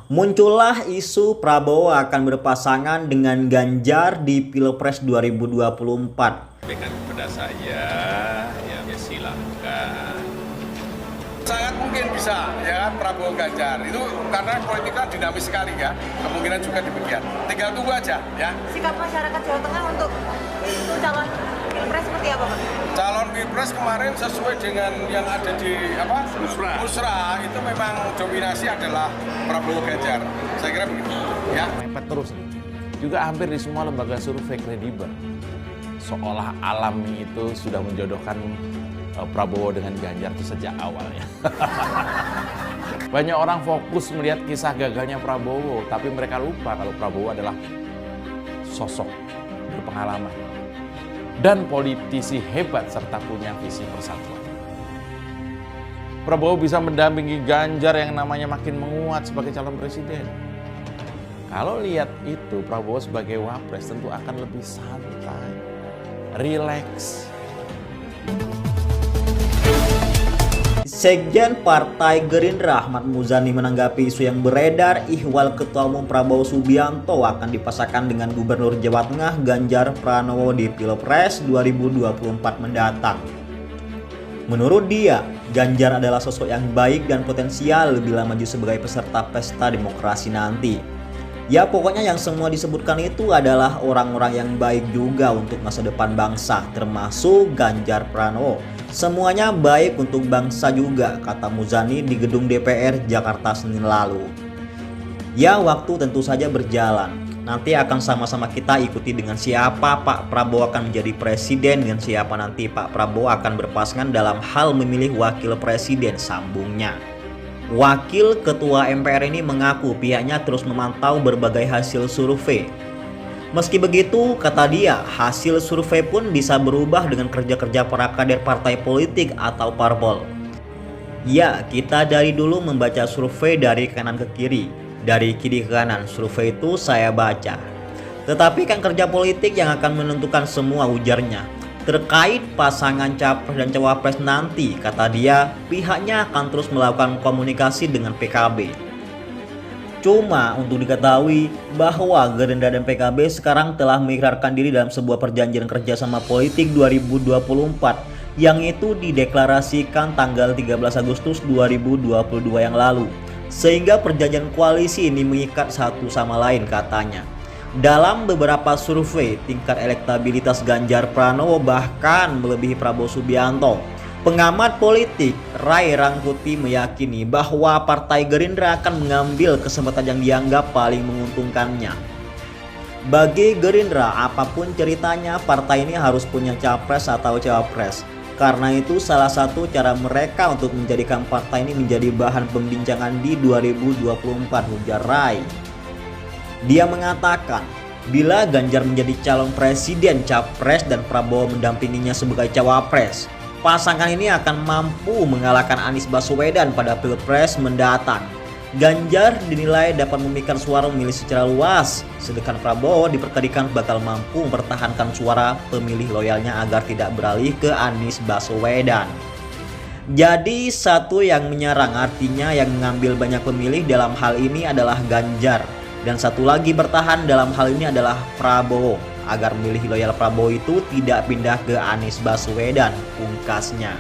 Muncullah isu Prabowo akan berpasangan dengan Ganjar di Pilpres 2024. Dengan kepada saya, ya silakan. Sangat mungkin bisa ya Prabowo Ganjar itu karena politiknya dinamis sekali ya, kemungkinan juga demikian. Tinggal tunggu aja ya. Sikap masyarakat Jawa Tengah untuk calon pilpres seperti apa, Pak? Calon pilpres kemarin sesuai dengan yang ada di Musra itu memang dominasi adalah Prabowo Ganjar. Saya kira begitu ya. Mepet terus nih. Juga hampir di semua lembaga survei kredibel. Seolah alami itu sudah menjodohkan Prabowo dengan Ganjar itu sejak awalnya. Banyak orang fokus melihat kisah gagalnya Prabowo, tapi mereka lupa kalau Prabowo adalah sosok berpengalaman dan politisi hebat serta punya visi persatuan. Prabowo bisa mendampingi Ganjar yang namanya makin menguat sebagai calon presiden. Kalau lihat itu Prabowo sebagai wapres tentu akan lebih santai, rileks. Sekjen Partai Gerindra Ahmad Muzani menanggapi isu yang beredar ihwal Ketua Umum Prabowo Subianto akan dipasangkan dengan Gubernur Jawa Tengah Ganjar Pranowo di Pilpres 2024 mendatang. Menurut dia, Ganjar adalah sosok yang baik dan potensial bila maju sebagai peserta pesta demokrasi nanti. Ya pokoknya yang semua disebutkan itu adalah orang-orang yang baik juga untuk masa depan bangsa, termasuk Ganjar Pranowo. Semuanya baik untuk bangsa juga, kata Muzani di gedung DPR Jakarta Senin lalu. Ya waktu tentu saja berjalan. Nanti akan sama-sama kita ikuti dengan siapa Pak Prabowo akan menjadi presiden, dengan siapa nanti Pak Prabowo akan berpasangan dalam hal memilih wakil presiden, sambungnya. Wakil Ketua MPR ini mengaku pihaknya terus memantau berbagai hasil survei. Meski begitu, kata dia, hasil survei pun bisa berubah dengan kerja-kerja para kader partai politik atau parpol. Ya, kita dari dulu membaca survei dari kanan ke kiri, dari kiri ke kanan, survei itu saya baca. Tetapi kan kerja politik yang akan menentukan semua, ujarnya. Terkait pasangan capres dan cawapres nanti, kata dia, pihaknya akan terus melakukan komunikasi dengan PKB. Cuma untuk diketahui bahwa Gerindra dan PKB sekarang telah mengikrarkan diri dalam sebuah perjanjian kerjasama politik 2024 yang itu dideklarasikan tanggal 13 Agustus 2022 yang lalu. Sehingga perjanjian koalisi ini mengikat satu sama lain, katanya. Dalam beberapa survei, tingkat elektabilitas Ganjar Pranowo bahkan melebihi Prabowo Subianto. Pengamat politik Ray Rangkuti meyakini bahwa Partai Gerindra akan mengambil kesempatan yang dianggap paling menguntungkannya. Bagi Gerindra, apapun ceritanya, partai ini harus punya capres atau cawapres. Karena itu salah satu cara mereka untuk menjadikan partai ini menjadi bahan pembincangan di 2024, ujar Ray. Dia mengatakan, bila Ganjar menjadi calon presiden capres dan Prabowo mendampinginya sebagai cawapres, pasangan ini akan mampu mengalahkan Anies Baswedan pada Pilpres mendatang. Ganjar dinilai dapat memikat suara pemilih secara luas, sedangkan Prabowo diperkirakan bakal mampu mempertahankan suara pemilih loyalnya agar tidak beralih ke Anies Baswedan. Jadi satu yang menyerang, artinya yang mengambil banyak pemilih dalam hal ini adalah Ganjar. Dan satu lagi bertahan dalam hal ini adalah Prabowo, agar memilih loyal Prabowo itu tidak pindah ke Anies Baswedan, pungkasnya.